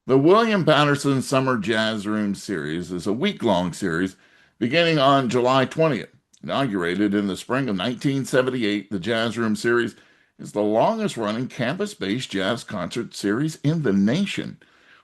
The William Paterson Summer Jazz Room Series is a week-long series beginning on July 20th. Inaugurated in the spring of 1978, the Jazz Room Series is the longest-running campus-based jazz concert series in the nation,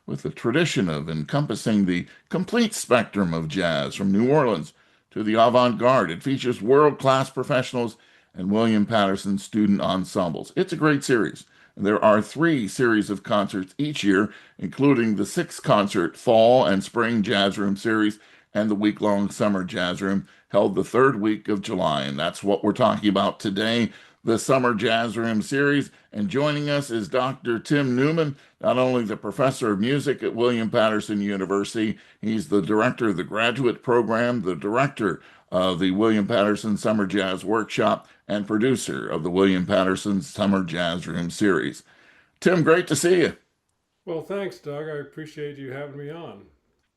with a tradition of encompassing the complete spectrum of jazz from New Orleans to the avant-garde. It features world-class professionals and William Paterson student ensembles. It's a great series. There are three series of concerts each year, including the six-concert Fall and Spring Jazz Room series and the week-long Summer Jazz Room held the third week of July. And that's what we're talking about today, the Summer Jazz Room series. And joining us is Dr. Tim Newman, not only the professor of music at William Paterson University, he's the director of the graduate program, the director of the William Paterson Summer Jazz Workshop, and producer of the William Paterson Summer Jazz Room series. Tim, great to see you. Well, thanks, Doug. I appreciate you having me on.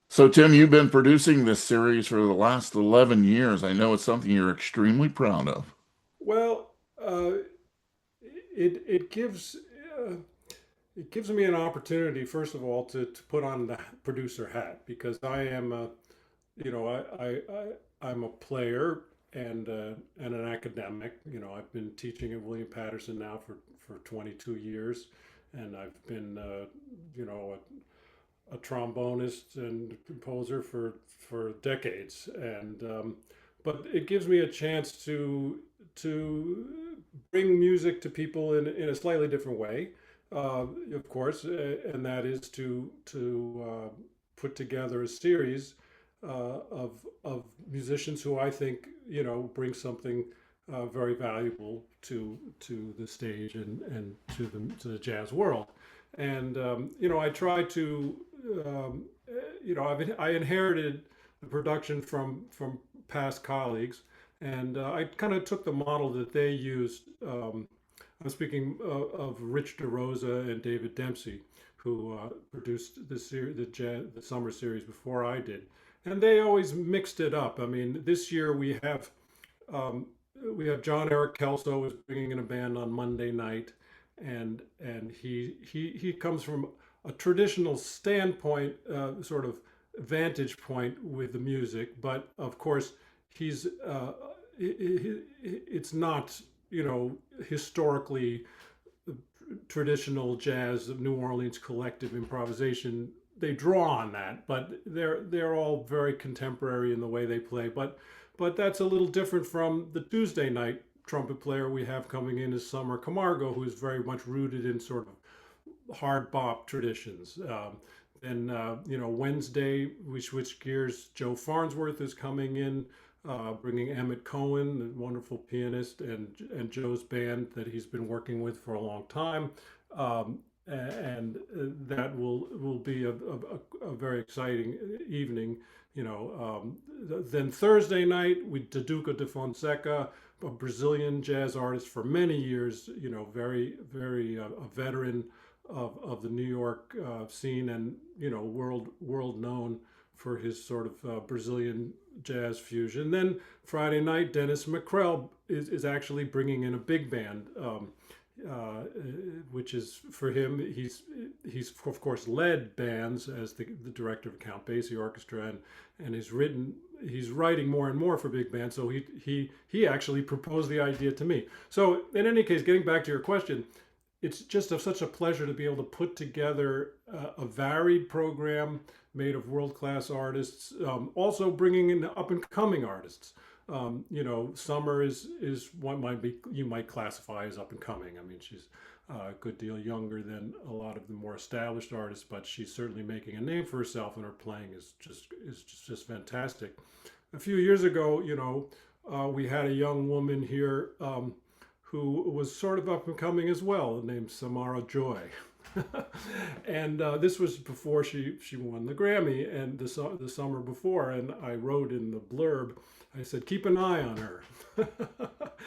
So, Tim, you've been producing this series for the last 11 years. I know it's something you're extremely proud of. Well, it gives uh, it gives me an opportunity, first of all, to put on the producer hat because I am a you know I'm a player and an academic. I've been teaching at William Patterson now for 22 years, and I've been a trombonist and composer for decades, and but it gives me a chance to bring music to people in a slightly different way, of course, and that is to put together a series of musicians who I think bring something very valuable to the stage and to the jazz world. And I try to I inherited the production from past colleagues, and I kind of took the model that they used. I'm speaking of Rich DeRosa and David Dempsey, who produced the summer series before I did, and they always mixed it up. I mean, this year um, we have John Eric Kelso is bringing in a band on Monday night, and he comes from a traditional standpoint, sort of vantage point with the music, but of course he's it's not historically traditional jazz of New Orleans collective improvisation. They draw on that, but they're all very contemporary in the way they play. But that's a little different from the Tuesday night trumpet player we have coming in is Summer Camargo, who is very much rooted in sort of hard bop traditions. Then Wednesday we switch gears. Joe Farnsworth is coming in, bringing Emmett Cohen, the wonderful pianist, and Joe's band that he's been working with for a long time. And that will be a very exciting evening. Then Thursday night we Duduca de Fonseca, a Brazilian jazz artist for many years. Very a veteran of the New York scene, and world known for his sort of Brazilian jazz fusion. Then Friday night, Dennis McCrell is actually bringing in a big band, which is for him. He's of course led bands as the director of Count Basie Orchestra, and he's writing more and more for big bands. So he actually proposed the idea to me. So in any case, getting back to your question, it's just such a pleasure to be able to put together a varied program made of world-class artists, also bringing in up and coming artists. Summer is what you might classify as up and coming. I mean, she's a good deal younger than a lot of the more established artists, but she's certainly making a name for herself, and her playing is just fantastic. A few years ago, we had a young woman here who was sort of up and coming as well, named Samara Joy. And this was before she won the Grammy, and the summer before. And I wrote in the blurb, I said, keep an eye on her.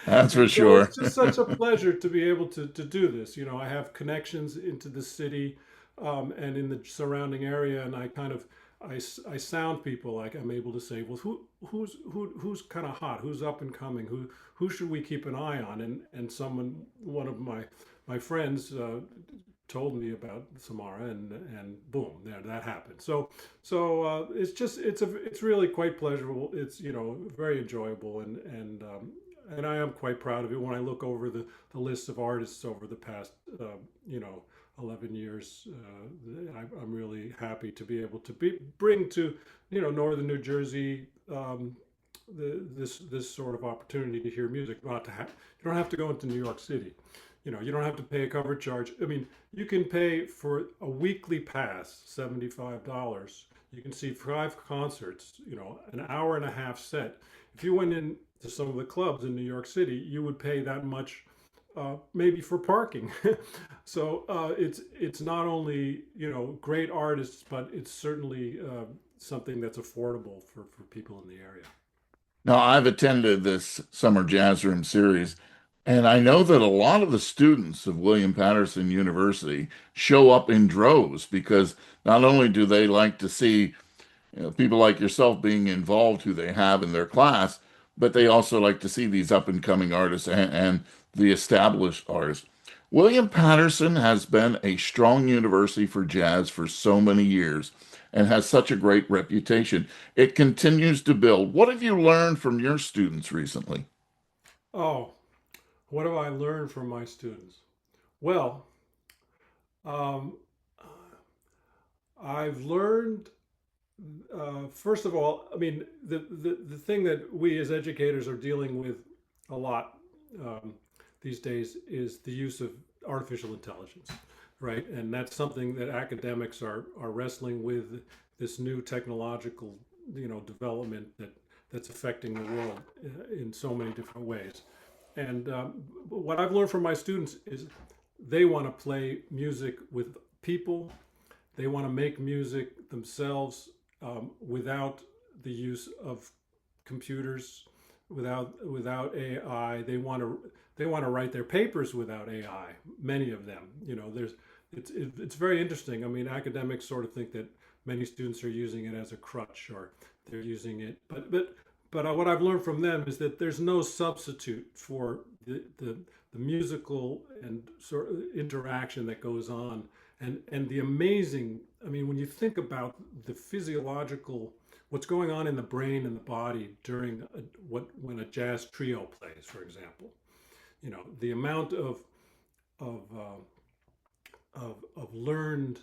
That's for And so sure. it's just such a pleasure to be able to do this. I have connections into the city, and in the surrounding area, and I kind of I sound people. Like I'm able to say, well, who's kind of hot, who's up and coming, who should we keep an eye on? And one of my friends told me about Samara, and boom, there that happened. It's just it's really quite pleasurable. It's very enjoyable, and I am quite proud of it when I look over the list of artists over the past you know 11 years. I'm really happy to be able to bring to northern New Jersey. This sort of opportunity to hear music. Not to have You don't have to go into New York City. You don't have to pay a cover charge. I mean, you can pay for a weekly pass, $75. You can see 5 concerts, an hour and a half set. If you went in to some of the clubs in New York City, you would pay that much, maybe for parking. It's not only great artists, but it's certainly something that's affordable for people in the area. Now, I've attended this summer jazz room series, and I know that a lot of the students of William Paterson University show up in droves because not only do they like to see people like yourself being involved who they have in their class, but they also like to see these up and coming artists and the established artists. William Patterson has been a strong university for jazz for so many years and has such a great reputation. It continues to build. What have you learned from your students recently? Oh, what have I learned from my students? Well, um, I've learned, first of all, I mean, the thing that we as educators are dealing with a lot um, these days is the use of artificial intelligence, right? And that's something that academics are wrestling with, this new technological, development that's affecting the world in so many different ways. And what I've learned from my students is they want to play music with people. They want to make music themselves, without the use of computers, without AI. They want to write their papers without AI. Many of them, it's very interesting. I mean, academics sort of think that many students are using it as a crutch, or they're using it, but what I've learned from them is that there's no substitute for the musical and sort of interaction that goes on, and the amazing. I mean, when you think about the physiological, what's going on in the brain and the body during when a jazz trio plays, for example, the amount of learned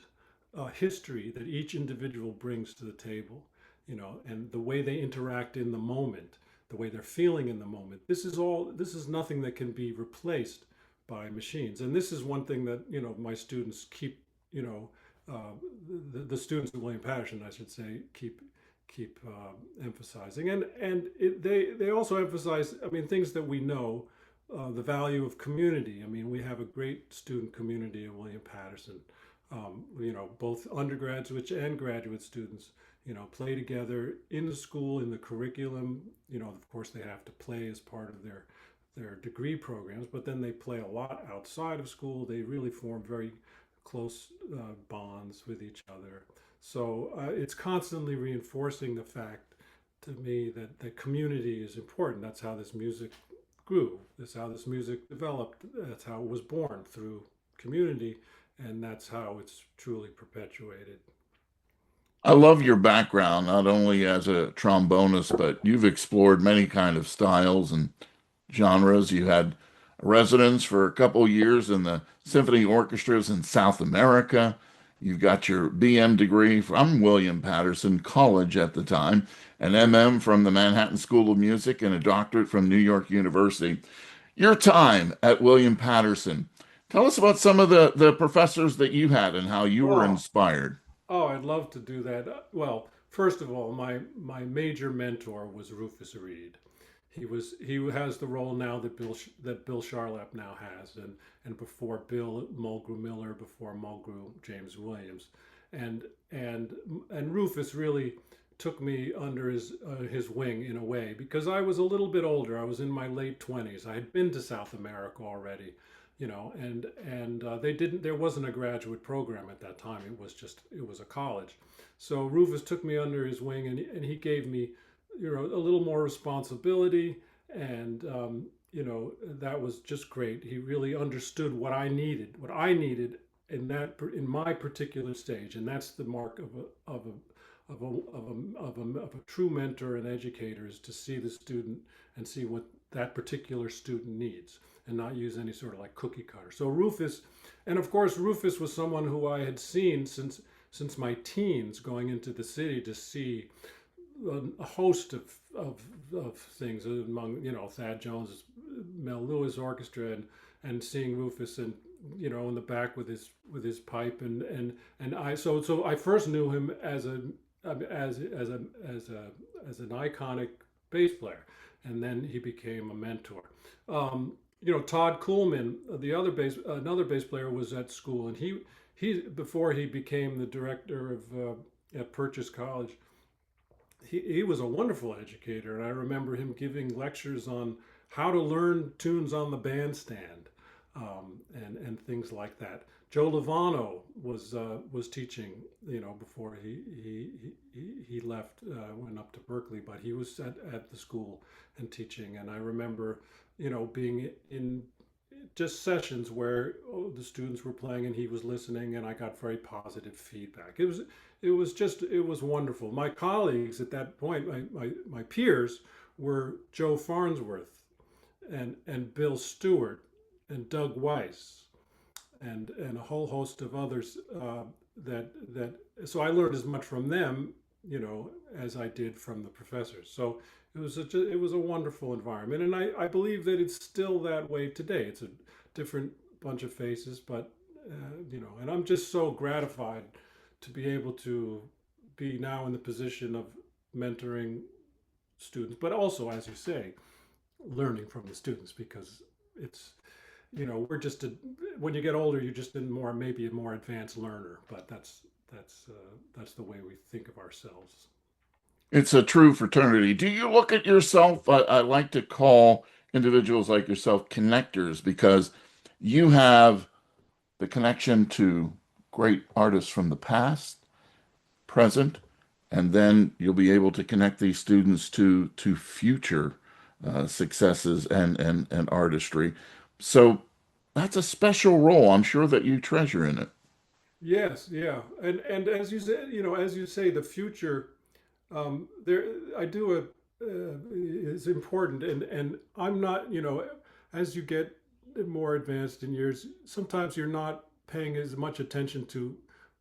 history that each individual brings to the table, and the way they interact in the moment, the way they're feeling in the moment. This is nothing that can be replaced by machines. And this is one thing that, my students keep, the students of William Patterson, I should say, keep emphasizing. They also emphasize, I mean, things that we know, the value of community. I mean, we have a great student community at William Patterson. Both undergraduate and graduate students, play together in the school, in the curriculum. Of course, they have to play as part of their degree programs, but then they play a lot outside of school. They really form very close bonds with each other. So it's constantly reinforcing the fact to me that community is important. That's how this music grew. That's how this music developed. That's how it was born, through community, and that's how it's truly perpetuated. I love your background, not only as a trombonist, but you've explored many kind of styles and genres. You had a residence for a couple years in the symphony orchestras in South America. You've got your BM degree from William Patterson College at the time, an MM from the Manhattan School of Music, and a doctorate from New York University. Your time at William Patterson. Tell us about some of the professors that you had and how you were Oh, inspired. oh, I'd love to do that. Well, first of all, my major mentor was Rufus Reed. He has the role now that Bill Charlap now has, and before Bill, Mulgrew Miller, before Mulgrew, James Williams, and and and Rufus really took me under his wing in a way, because I was a little bit older. I was in my late 20s. I had been to South America already, and they didn't. There wasn't a graduate program at that time. It was a college. So Rufus took me under his wing, and he gave me, a little more responsibility, and that was just great. He really understood what I needed in my particular stage, and that's the mark of a true mentor and educator, is to see the student and see what that particular student needs, and not use any sort of like cookie cutter. So Rufus, and of course Rufus was someone who I had seen since my teens, going into the city to see a host of things, among, Thad Jones' Mel Lewis Orchestra, and seeing Rufus, and in the back with his pipe, and I first knew him as an iconic bass player, and then he became a mentor. Todd Kuhlman, another bass player, was at school, and he before he became the director of at Purchase College, he was a wonderful educator, and I remember him giving lectures on how to learn tunes on the bandstand, and things like that. Joe Lovano was teaching, before he left, went up to Berkeley, but he was at the school and teaching. And I remember, being in just sessions where the students were playing and he was listening, and I got very positive feedback. It was wonderful. My colleagues at that point, my peers, were Joe Farnsworth and Bill Stewart and Doug Weiss, and a whole host of others, that so I learned as much from them, as I did from the professors. So it was a wonderful environment, and I believe that it's still that way today. It's a different bunch of faces, but and I'm just so gratified to be able to be now in the position of mentoring students, but also, as you say, learning from the students, because it's we're just when you get older, you're just maybe a more advanced learner, but that's the way we think of ourselves. It's a true fraternity. Do you look at yourself? I like to call individuals like yourself connectors, because you have the connection to great artists from the past, present, and then you'll be able to connect these students to future successes and artistry. So that's a special role. I'm sure that you treasure in it. Yes, yeah, and as you say, the future, there I do a is important, and I'm not, as you get more advanced in years, sometimes you're not paying as much attention to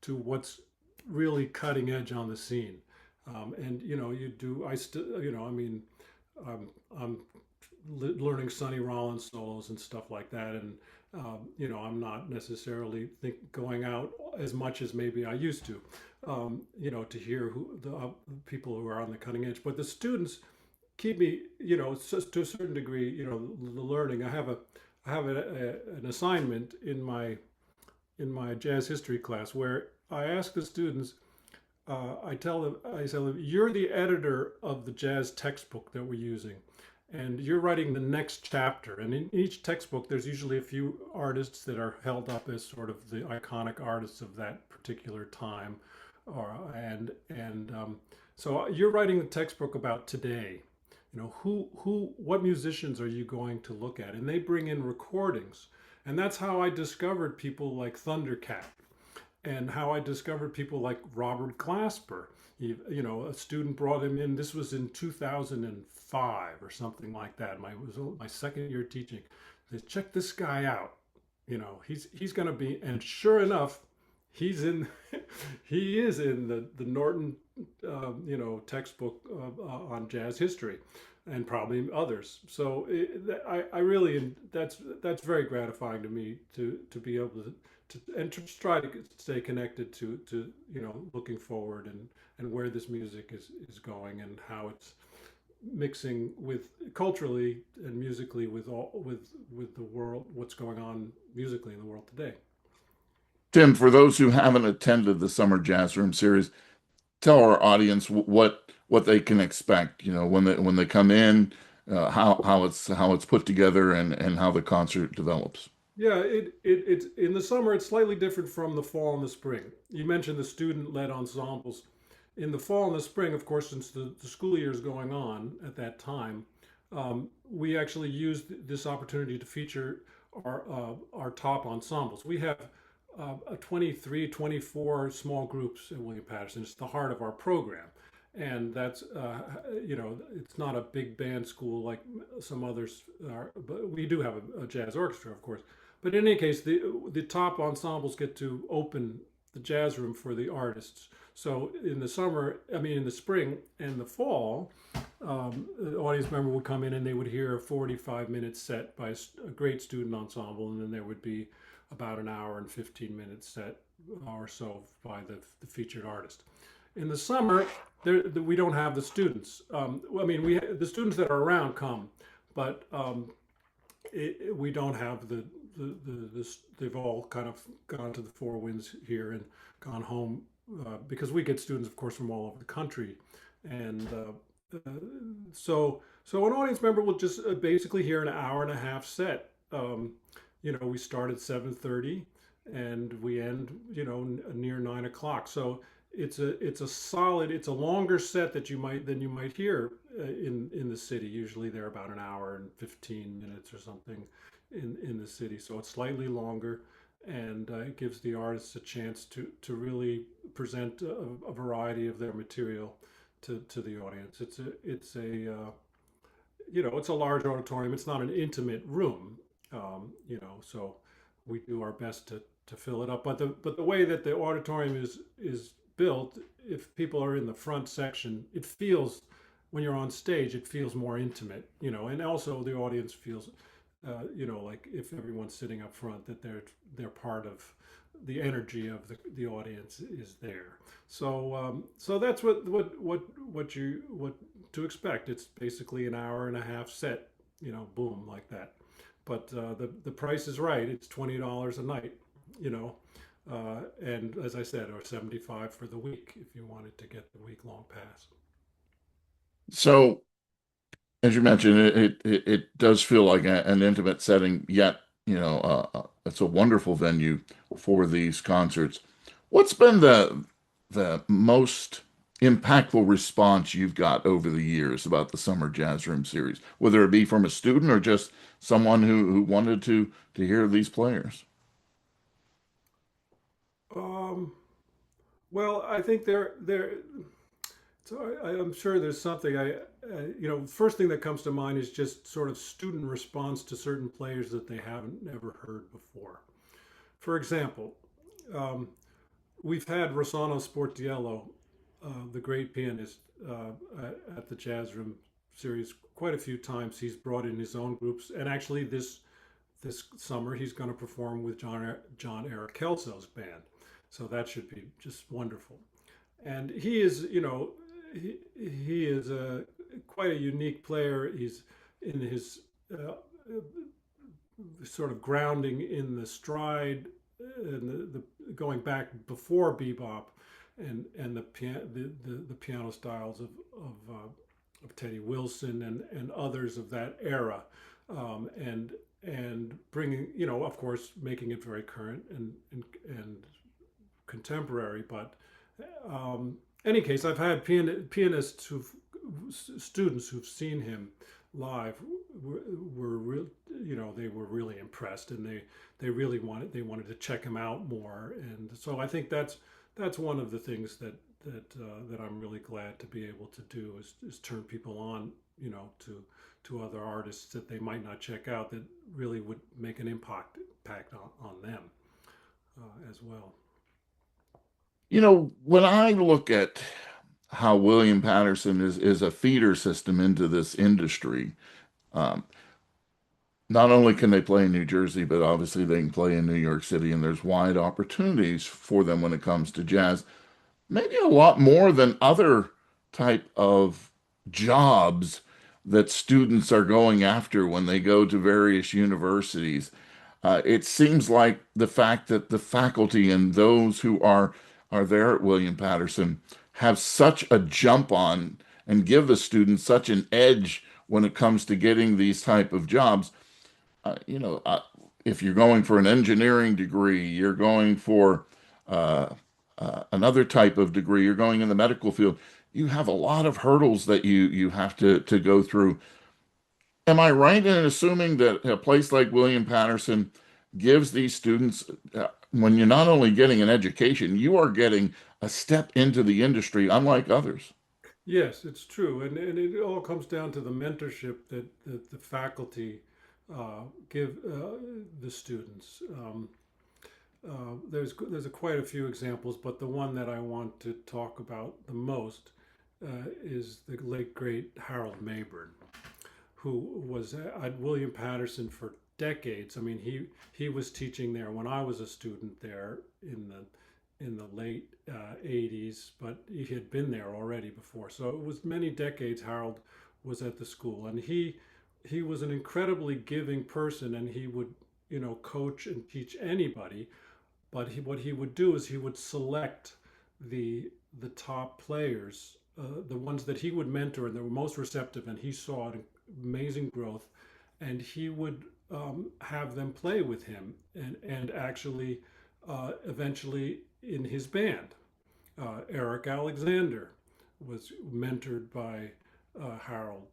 what's really cutting edge on the scene, and you do. I still, I mean, I'm learning Sonny Rollins solos and stuff like that, and I'm not necessarily going out as much as maybe I used to, to hear who the people who are on the cutting edge. But the students keep me, to a certain degree, the learning. I have an assignment in my jazz history class where I ask the students. I tell them, you're the editor of the jazz textbook that we're using, and you're writing the next chapter. And in each textbook, there's usually a few artists that are held up as sort of the iconic artists of that particular time, so you're writing the textbook about today. What musicians are you going to look at? And they bring in recordings, and that's how I discovered people like Thundercat, and how I discovered people like Robert Glasper. A student brought him in. This was in 2005 or something like that. It was my second year teaching. They said, check this guy out. He's going to be, and sure enough, he's in. He is in the Norton, textbook on jazz history, and probably others. So I really, that's very gratifying to me to be able and to try to stay connected to looking forward, and where this music is going, and how it's mixing with culturally and musically with the world, what's going on musically in the world today. Tim, for those who haven't attended the Summer Jazz Room series, tell our audience what they can expect. When they come in, how it's put together, and how the concert develops. Yeah, it's in the summer. It's slightly different from the fall and the spring. You mentioned the student-led ensembles. In the fall and the spring, of course, since the school year is going on at that time, we actually used this opportunity to feature our top ensembles. We have 23, 24 small groups at William Paterson. It's the heart of our program. And that's, it's not a big band school like some others are, but we do have a jazz orchestra, of course. But in any case, the top ensembles get to open the jazz room for the artists. So in the summer, I mean, in the spring and the fall, the audience member would come in and they would hear a 45-minute set by a great student ensemble, and then there would be about an hour and 15-minute set or so by the featured artist. In the summer, we don't have the students. I mean, the students that are around come, but we don't have they've all kind of gone to the four winds here and gone home because we get students, of course, from all over the country, and so an audience member will just basically hear an hour and a half set. We start at 7:30 and we end, near 9 o'clock. So it's a longer set than you might hear in the city. Usually they're about an hour and 15 minutes or something in the city. So it's slightly longer, and it gives the artists a chance to really present a variety of their material to the audience. It's a large auditorium. It's not an intimate room, so we do our best to fill it up. But the way that the auditorium is built, if people are in the front section, it feels, when you're on stage, it feels more intimate, and also the audience feels, like if everyone's sitting up front, that they're part of the energy of the audience is there. So that's what to expect. It's basically an hour and a half set, boom, like that. But the price is right. It's $20 a night, and as I said, or 75 for the week if you wanted to get the week-long pass. So, as you mentioned, it does feel like an intimate setting, yet, it's a wonderful venue for these concerts. What's been the most impactful response you've got over the years about the Summer Jazz Room series, whether it be from a student or just someone who wanted to hear these players? Um, well, I think so I'm sure there's something first thing that comes to mind is just sort of student response to certain players that they haven't never heard before. For example, um, we've had Rossano Sportiello, the great pianist, at the Jazz Room series quite a few times. He's brought in his own groups, and actually this summer he's going to perform with John Eric Kelso's band. So that should be just wonderful. And he is quite a unique player. He's in his sort of grounding in the stride and the going back before bebop and the piano styles of Teddy Wilson and others of that era, and bringing, of course, making it very current and contemporary. But any case, I've had pianists students who've seen him live were real, they were really impressed, and they really wanted to check him out more. And so I think that's one of the things that I'm really glad to be able to do is turn people on, to other artists that they might not check out that really would make an impact on them as well. When I look at how William Patterson is a feeder system into this industry, um, not only can they play in New Jersey, but obviously they can play in New York City, and there's wide opportunities for them when it comes to jazz. Maybe a lot more than other type of jobs that students are going after when they go to various universities. It seems like the fact that the faculty and those who are there at William Patterson have such a jump on and give the students such an edge when it comes to getting these type of jobs. Uh, you know, uh, if you're going for an engineering degree, you're going for uh, another type of degree, you're going in the medical field. You have a lot of hurdles that you have to go through. Am I right in assuming that a place like William Patterson gives these students when you're not only getting an education, you are getting a step into the industry unlike others. Yes, it's true, and it all comes down to the mentorship that the faculty give the students. Quite a few examples, but the one that I want to talk about the most is the late great Harold Mayburn, who was at William Paterson for decades. I mean, he was teaching there when I was a student there in the late 80s, but he had been there already before. So it was many decades Harold was at the school, and he was an incredibly giving person, and he would coach and teach anybody. But what he would do is he would select the top players, the ones that he would mentor and that were most receptive, and he saw an amazing growth, and he would have them play with him, and actually eventually in his band. Eric Alexander was mentored by Harold.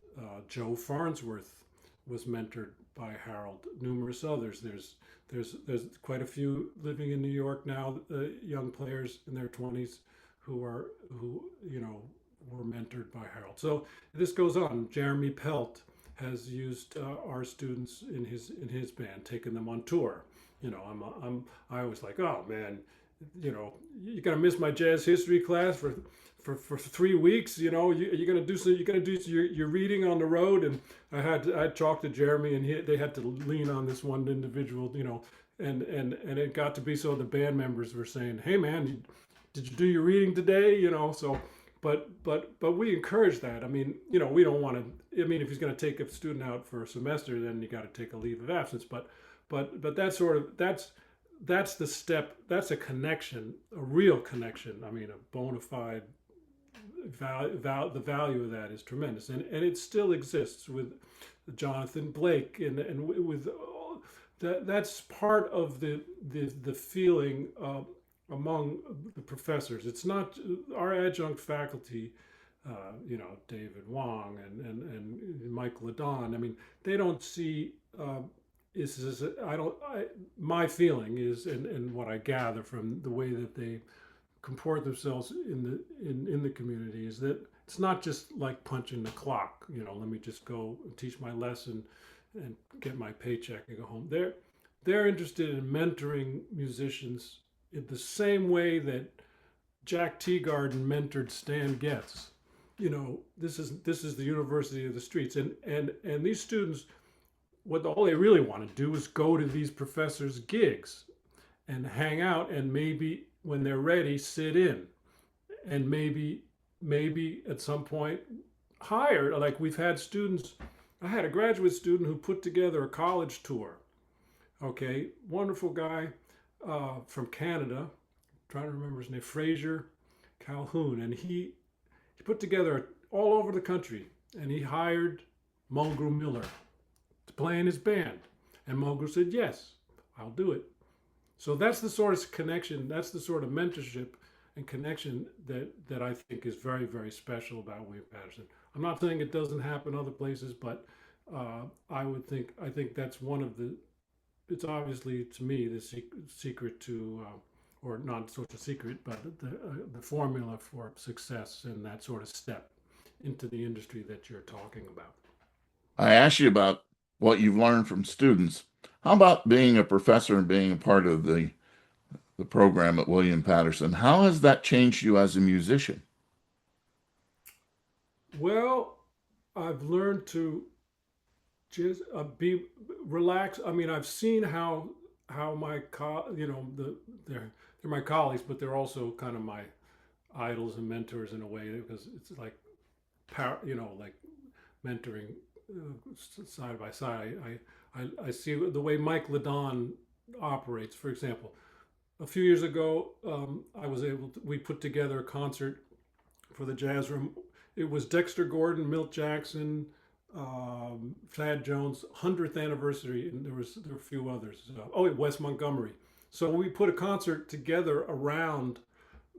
Joe Farnsworth was mentored by Harold. Numerous others. There's quite a few living in New York now, young players in their 20s who were mentored by Harold. So this goes on. Jeremy Pelt has used our students in his band, taken them on tour. I was like, oh man, you're gonna miss my jazz history class for 3 weeks. You're gonna do your reading on the road. And I talked to Jeremy, and they had to lean on this one individual. And it got to be so the band members were saying, hey man, did you do your reading today? So. But we encourage that. I mean, we don't want to. I mean, if he's going to take a student out for a semester, then you got to take a leave of absence. But that's the step. That's a connection, a real connection. I mean, a bona fide the value of that is tremendous, and it still exists with Jonathan Blake, and with that's part of the feeling among the professors. It's not our adjunct faculty, David Wong and Mike Ladon. I mean, they don't see. My feeling is, and what I gather from the way that they comport themselves in the community, is that it's not just like punching the clock. Let me just go teach my lesson and get my paycheck and go home. They're interested in mentoring musicians in the same way that Jack Teagarden mentored Stan Getz. This is the University of the Streets, and these students, all they really want to do is go to these professors' gigs and hang out, and maybe when they're ready, sit in, and maybe at some point hire. Like we've had students. I had a graduate student who put together a college tour. Okay, wonderful guy from Canada. I'm trying to remember his name, Fraser Calhoun, and he put together all over the country, and he hired Mulgrew Miller to play in his band, and Mulgrew said, yes, I'll do it. So that's the sort of connection, that's the sort of mentorship and connection that I think is very, very special about William Paterson. I'm not saying it doesn't happen other places, but I think that's one of the. It's obviously to me the secret to, or not such a secret, but the formula for success and that sort of step into the industry that you're talking about. I asked you about what you've learned from students. How about being a professor and being a part of the program at William Paterson? How has that changed you as a musician? Well, I've learned to just be relaxed. I mean, I've seen how my they're my colleagues, but they're also kind of my idols and mentors in a way, because it's like like mentoring side by side. I see the way Mike Ladon operates. For example, a few years ago, we put together a concert for the Jazz Room. It was Dexter Gordon, Milt Jackson, Thad Jones' 100th anniversary, and there were a few others. Wes Montgomery. So we put a concert together around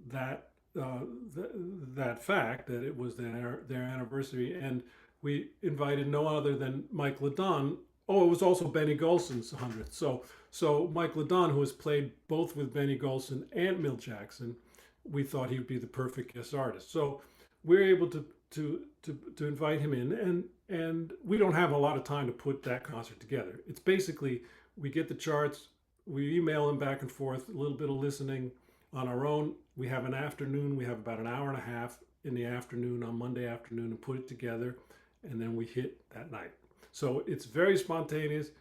that that fact that it was their anniversary, and we invited no other than Mike Ladon Oh, it was also Benny Golson's 100th. So Mike Ladon, who has played both with Benny Golson and Milt Jackson, we thought he would be the perfect guest artist. So we're able to invite him in, and we don't have a lot of time to put that concert together. It's basically we get the charts, we email them back and forth, a little bit of listening on our own. We have an afternoon. We have about an hour and a half in the afternoon on Monday afternoon and put it together, and then we hit that night. So it's very spontaneous.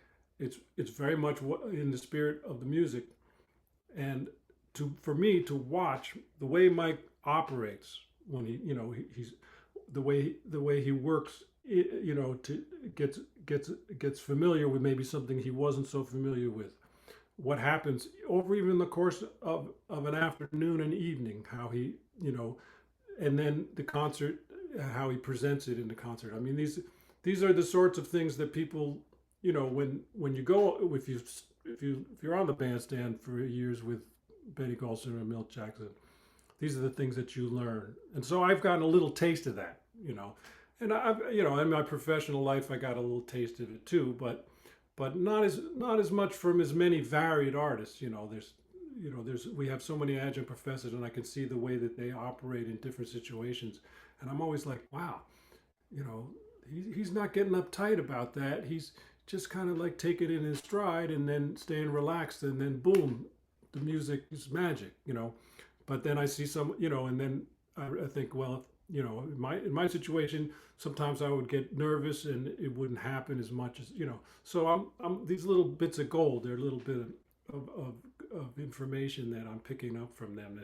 It's very much in the spirit of the music, and for me to watch the way Mike operates when he's the way he works, to gets familiar with maybe something he wasn't so familiar with. What happens over even the course of an afternoon and evening, how he and then the concert, how he presents it in the concert. I mean, these are the sorts of things that people, when you go, if you're on the bandstand for years with Benny Golson or Milt Jackson, these are the things that you learn. And so I've gotten a little taste of that, and I've, in my professional life, I got a little taste of it too, but not as much from as many varied artists. There's we have so many adjunct professors, and I can see the way that they operate in different situations, and I'm always like, wow, he's not getting uptight about that. He's just kind of like taking it in his stride and then staying relaxed, and then boom, the music is magic. But then I see some, and then I think, well, in my situation, sometimes I would get nervous and it wouldn't happen as much as. So I'm these little bits of gold. They're a little bit of information that I'm picking up from them.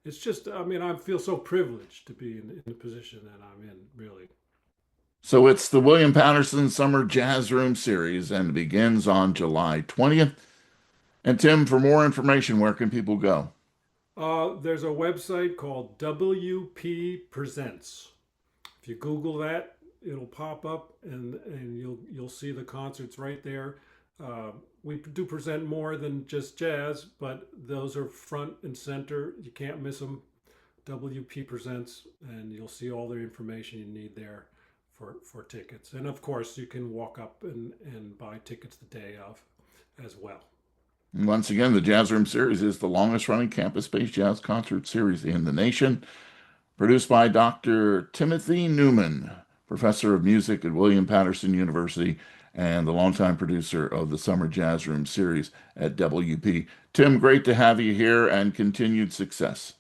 It's just, I mean, I feel so privileged to be in the position that I'm in, really. So it's the William Paterson Summer Jazz Room Series and begins on July 20th. And Tim, for more information, where can people go? There's a website called WP Presents. If you Google that, it'll pop up, and you'll see the concerts right there. We do present more than just jazz, but those are front and center. You can't miss them. WP Presents, and you'll see all the information you need there for tickets. And of course, you can walk up and buy tickets the day of as well. And once again, the Jazz Room Series is the longest running campus-based jazz concert series in the nation, produced by Dr. Timothy Newman, professor of music at William Paterson University and the longtime producer of the Summer Jazz Room Series at WP. Tim, great to have you here and continued success.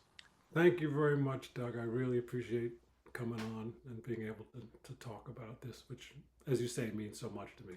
Thank you very much, Doug. I really appreciate coming on and being able to talk about this, which, as you say, means so much to me.